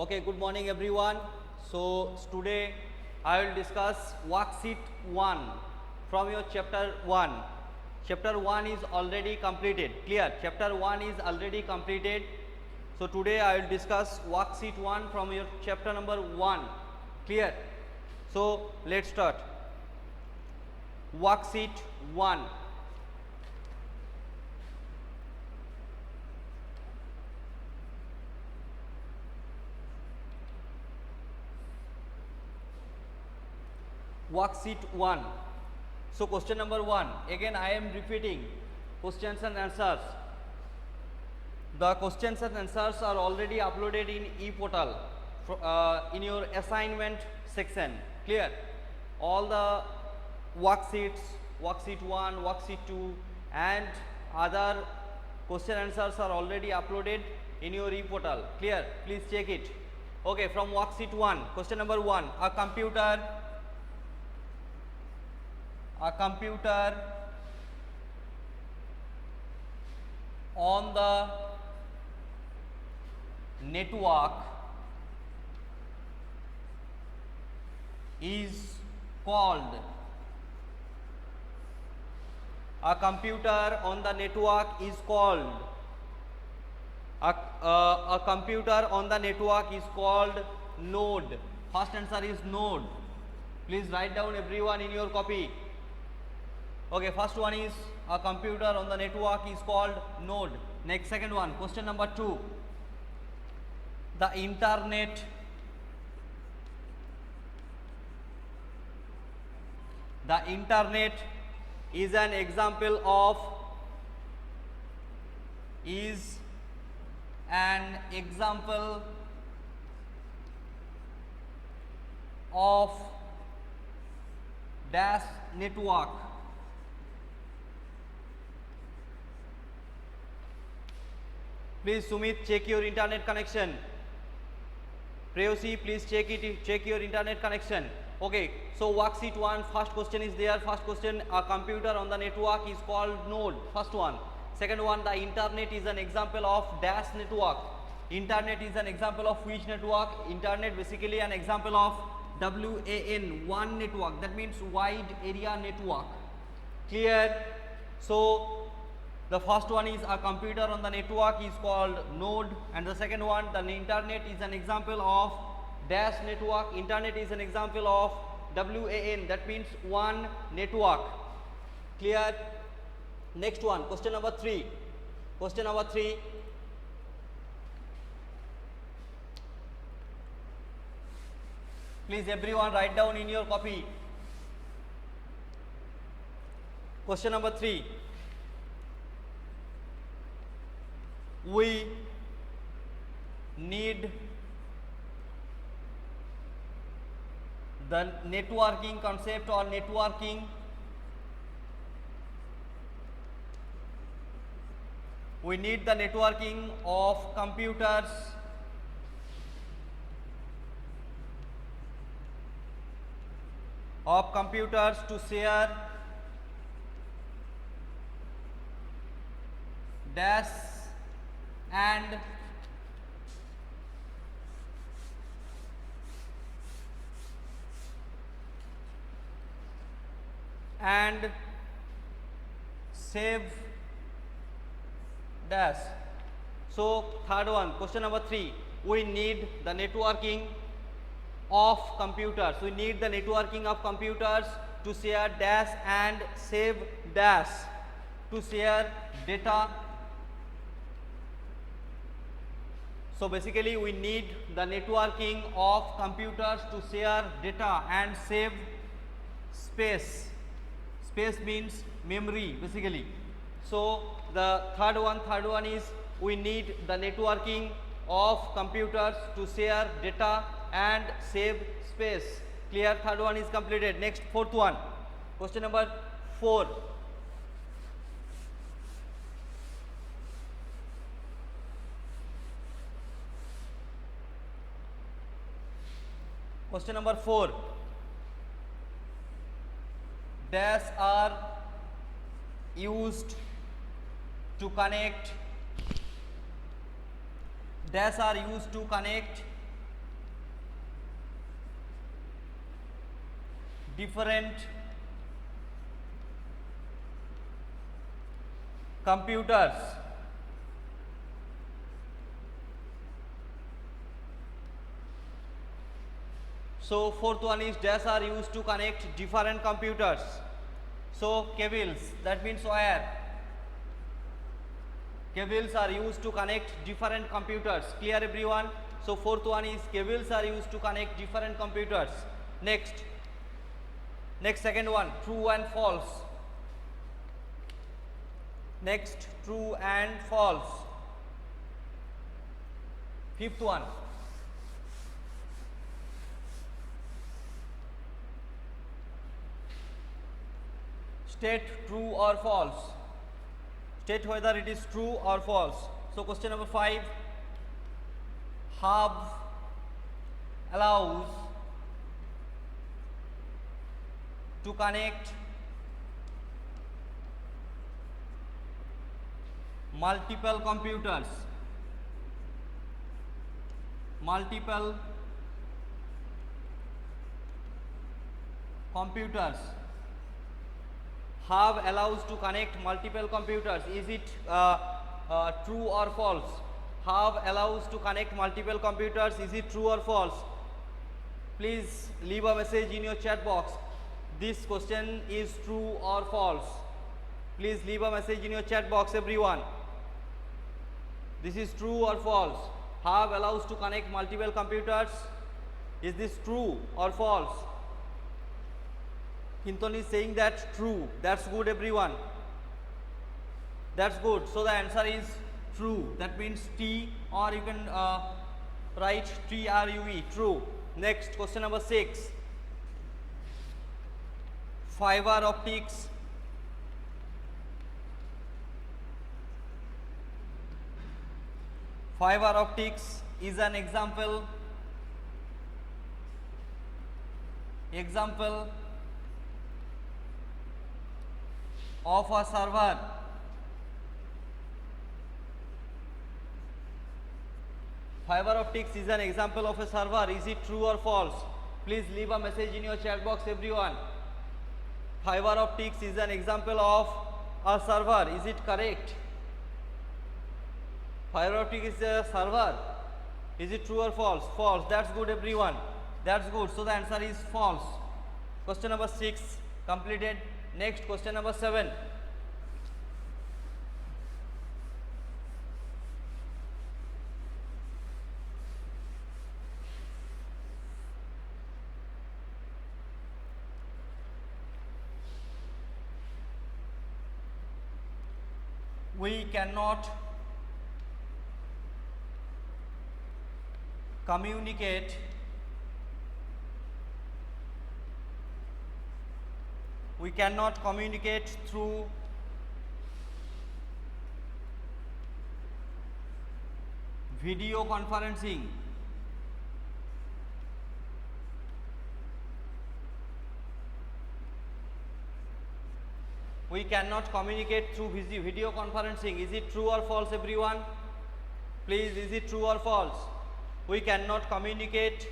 Okay, good morning everyone. So today I will discuss worksheet 1 from your chapter 1. Chapter 1 is already completed. Clear? Chapter 1 is already completed. So today I will discuss worksheet 1 from your chapter number 1. Clear? So let's start. Worksheet 1. Worksheet 1. So question number 1, again I am repeating questions and answers. The questions and answers are already uploaded in ePortal in your assignment section. Clear? All the worksheets, worksheet 1, worksheet 2 and other question answers are already uploaded in your ePortal. Clear? Please check it. Okay, from worksheet 1, question number 1, a computer on the network is called a computer on the network is called a computer on the network is called node. First answer is node. Please write down everyone in your copy. Okay, first one is a computer on the network is called node. Next, second one, question number 2. The internet is an example of dash network. Please Sumit, check your internet connection. Preyosi, please check your internet connection. Okay, so worksheet 1, first question is there. First question, a computer on the network is called node. First one. Second one, the internet is an example of dash network. Internet is an example of which network? Internet basically an example of WAN, one network. That means wide area network. Clear? So the first one is a computer on the network is called node, and the second one, the internet is an example of dash network. Internet is an example of WAN, that means one network. Clear? Next one, question number 3. Question number 3. Please everyone write down in your copy. Question number 3. We need the networking concept or networking. We need the networking of computers to share dash and save dash. So third one, question number 3, we need the networking of computers. We need the networking of computers to share dash and save dash, to share data. So basically we need the networking of computers to share data and save space. Space means memory basically. So the third one is we need the networking of computers to share data and save space. Clear? Third one is completed. Next, fourth one, question number 4. Question number 4. Dash are used to connect different computers. So fourth one is dash are used to connect different computers. So cables, that means wire. Cables are used to connect different computers. Clear everyone? So fourth one is cables are used to connect different computers. Next second one, true and false. Next, true and false. Fifth one, state true or false. State whether it is true or false. So question number 5, hub allows to connect multiple computers. Multiple computers. Hub allows to connect multiple computers. Is it true or false? Hub allows to connect multiple computers. Is it true or false? Please leave a message in your chat box. This question is true or false? Please leave a message in your chat box, everyone. This is true or false? Hub allows to connect multiple computers. Is this true or false? Hinton is saying that true. That's good, everyone. That's good. So the answer is true. That means T, or you can write TRUE, true. Next, question number 6. Fiber optics. Fiber optics is an example of a server. Fiber optics is an example of a server. Is it true or false? Please leave a message in your chat box, everyone. Fiber optics is an example of a server. Is it correct? Fiber optic is a server. Is it true or false? False. That's good, everyone. That's good. So the answer is false. Question number 6 completed. Next, question number 7. We cannot communicate through video conferencing. We cannot communicate through video conferencing. Is it true or false, everyone? Please, is it true or false? We cannot communicate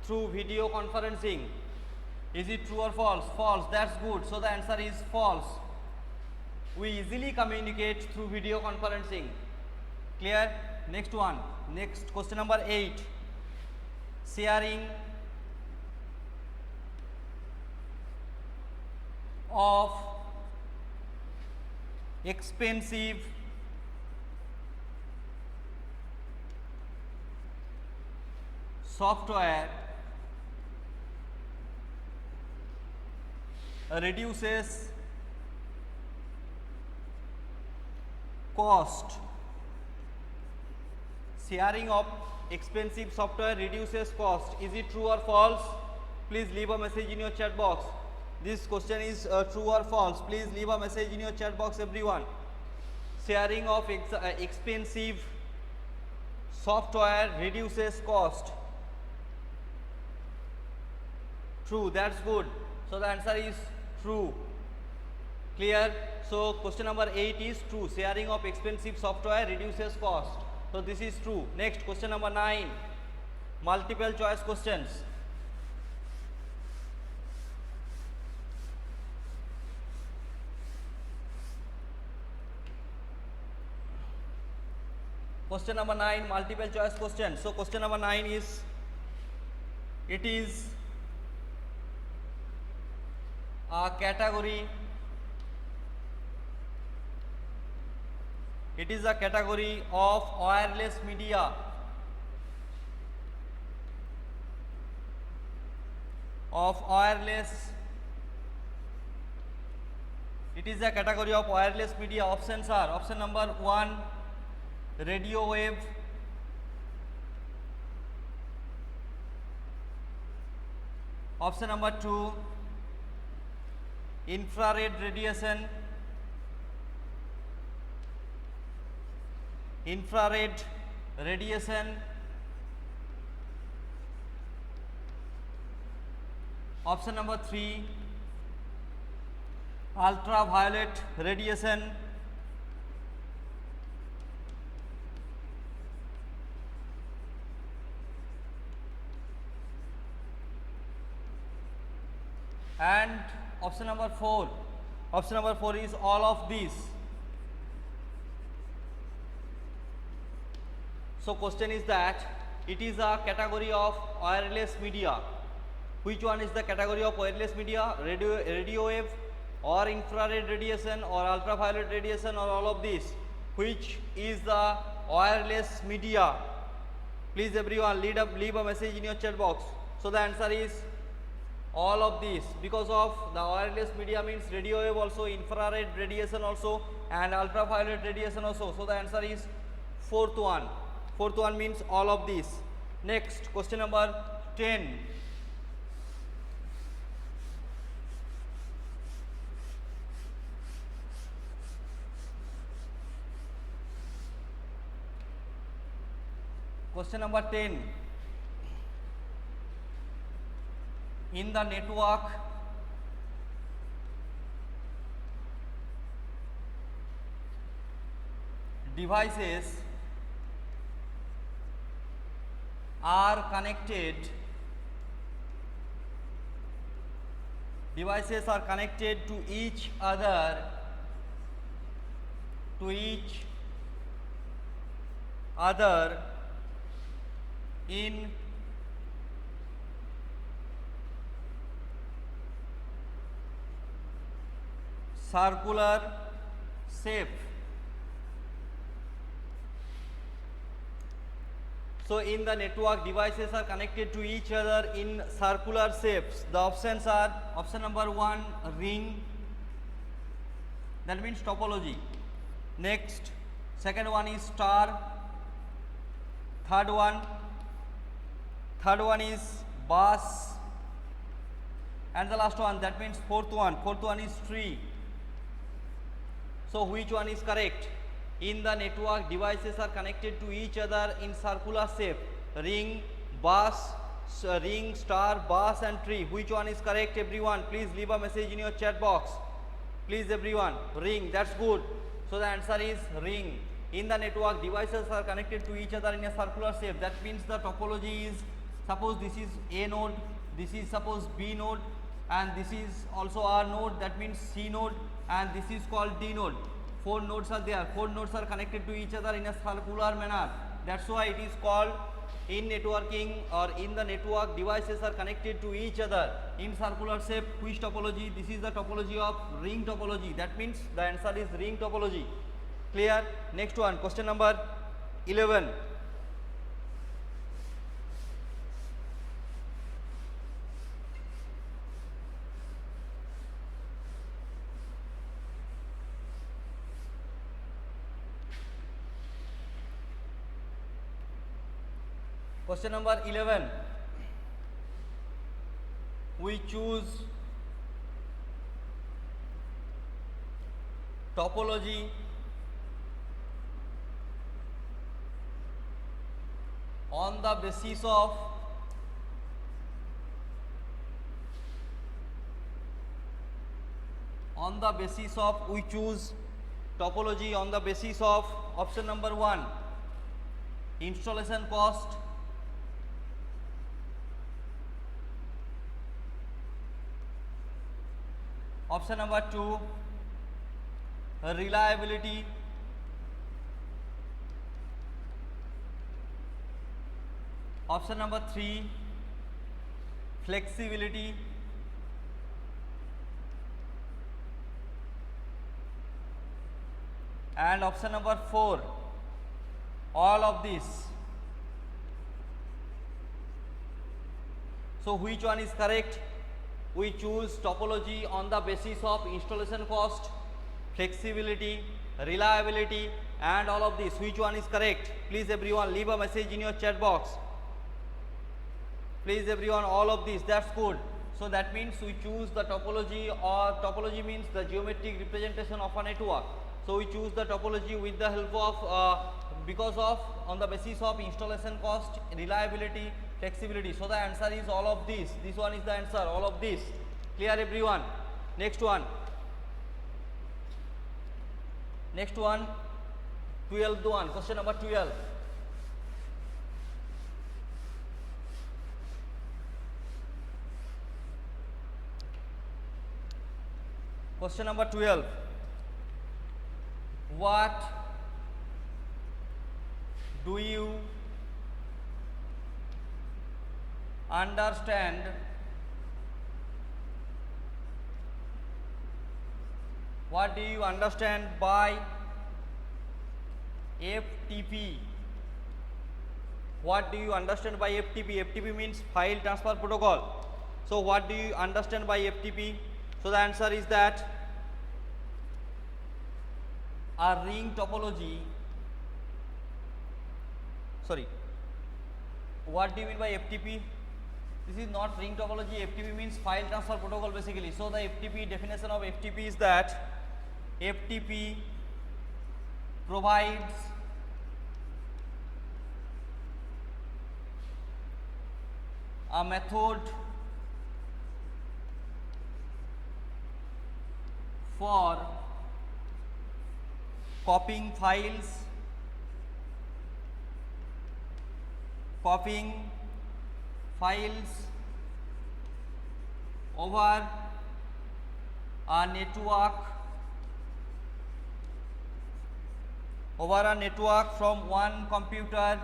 through video conferencing. Is it true or false? False. That's good. So the answer is false. We easily communicate through video conferencing. Clear? Next one. Next, question number 8. Sharing of expensive software reduces cost. Sharing of expensive software reduces cost. Is it true or false? Please leave a message in your chat box. This question is true or false? Please leave a message in your chat box, everyone. Sharing of expensive software reduces cost. True. That's good. So the answer is true. Clear? So question number 8 is true. Sharing of expensive software reduces cost. So this is true. Next, question number 9. Multiple choice questions. Question number 9, multiple choice question. So question number 9 is, it is a category, it is a category of wireless media, it is a category of wireless media. Options are, option number 1, radio wave, option number 2, infrared radiation, option number 3, ultraviolet radiation, and option number 4. Option number 4 is all of these. So question is that it is a category of wireless media. Which one is the category of wireless media? Radio wave or infrared radiation or ultraviolet radiation or all of these? Which is the wireless media? Please everyone leave a message in your chat box. So the answer is all of these, because of the wireless media means radio wave also, infrared radiation also, and ultraviolet radiation also. So the answer is fourth one. Fourth one means all of these. Next, question number 10. Question number 10. In the network, devices are connected to each other in circular shape. So in the network, devices are connected to each other in circular shapes. The options are, option number 1, ring, that means topology. Next, second one is star. Third one is bus, and the last one, that means fourth one is tree. So which one is correct? In the network, devices are connected to each other in circular shape. Ring, star, bus and tree. Which one is correct, everyone? Please leave a message in your chat box. Please everyone, ring, that's good. So the answer is ring. In the network, devices are connected to each other in a circular shape. That means the topology is, suppose this is A node, this is suppose B node, and this is also R node, that means C node, and this is called D node. 4 nodes are there. 4 nodes are connected to each other in a circular manner. That's why it is called, in networking or in the network, devices are connected to each other in circular shape. Which topology? This is the topology of ring topology. That means the answer is ring topology. Clear? Next one, question number 11. Question number 11. We choose topology on the basis of we choose topology on the basis of option number 1, installation cost, option number 2, reliability, Option number 3, flexibility. And option number 4, all of these. So which one is correct? We choose topology on the basis of installation cost, flexibility, reliability, and all of this. Which one is correct? Please everyone leave a message in your chat box. Please everyone, all of this, that's good. So that means we choose the topology, or topology means the geometric representation of a network. So we choose the topology with the help of because of on the basis of installation cost, reliability, flexibility. So the answer is all of this. This one is the answer, all of this. Clear everyone? Next one. Next one, 12th one, question number 12. Question number 12. What do you understand by FTP? What do you understand by FTP? FTP means file transfer protocol. So what do you understand by FTP? So the answer is that a ring topology, sorry, what do you mean by FTP? This is not ring topology. FTP means file transfer protocol basically. So the FTP definition of FTP is that FTP provides a method for copying files, over a network from one computer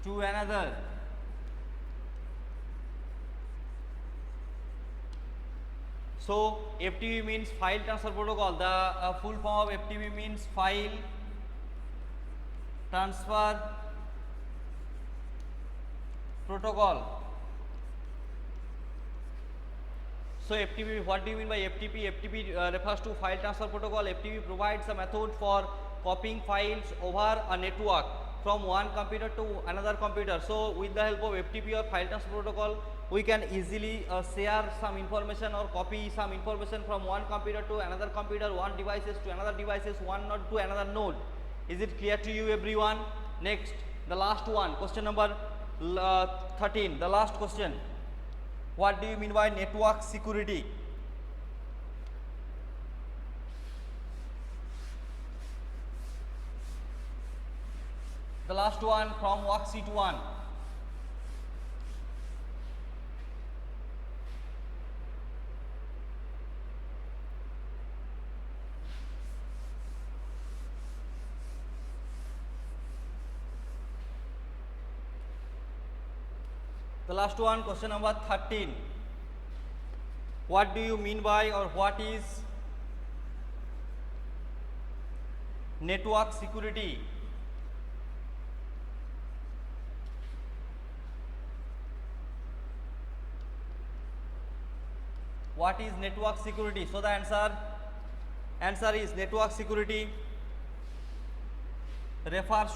to another. So FTP means file transfer protocol. The full form of FTP means file transfer protocol. So FTP, what do you mean by FTP? FTP refers to file transfer protocol. FTP provides a method for copying files over a network from one computer to another computer. So with the help of FTP or file transfer protocol, we can easily share some information or copy some information from one computer to another computer, one devices to another devices, one node to another node. Is it clear to you everyone? Next, the last one, question number 13, the last question. What do you mean by network security? The last one from worksheet 1. The last one, question number 13. What do you mean by, or what is network security? What is network security? So the answer is network security refers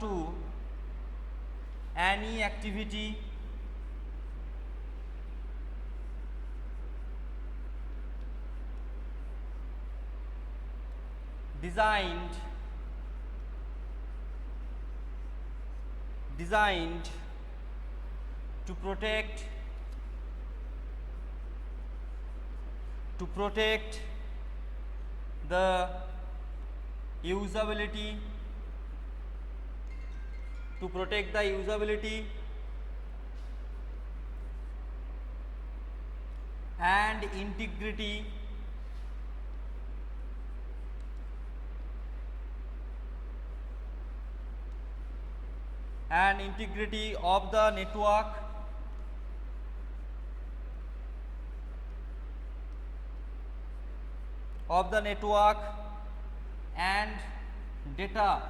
to any activity designed to protect the usability to protect the usability and integrity of the network and data.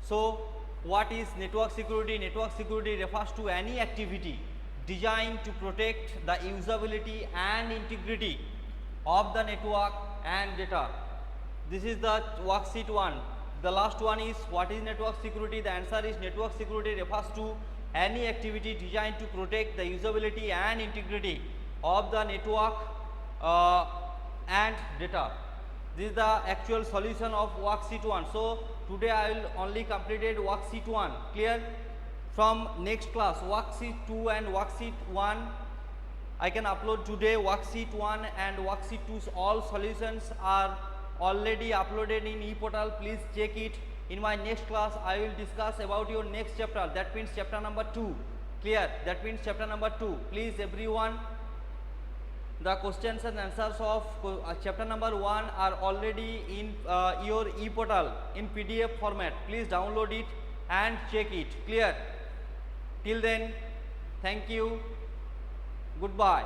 So what is network security? Network security refers to any activity designed to protect the usability and integrity of the network and data. This is the worksheet 1. The last one is what is network security? The answer is network security refers to any activity designed to protect the usability and integrity of the network and data. This is the actual solution of worksheet 1. So today I will only completed worksheet 1. Clear? From next class worksheet 2 and worksheet 1 I can upload today. Worksheet 1 and worksheet 2's all solutions are already uploaded in ePortal. Please check it. In my next class I will discuss about your next chapter, that means chapter number 2. Clear? That means chapter number 2. Please everyone, the questions and answers of chapter number 1 are already in your ePortal in PDF format. Please download it and check it. Clear? Till then, thank you. Goodbye.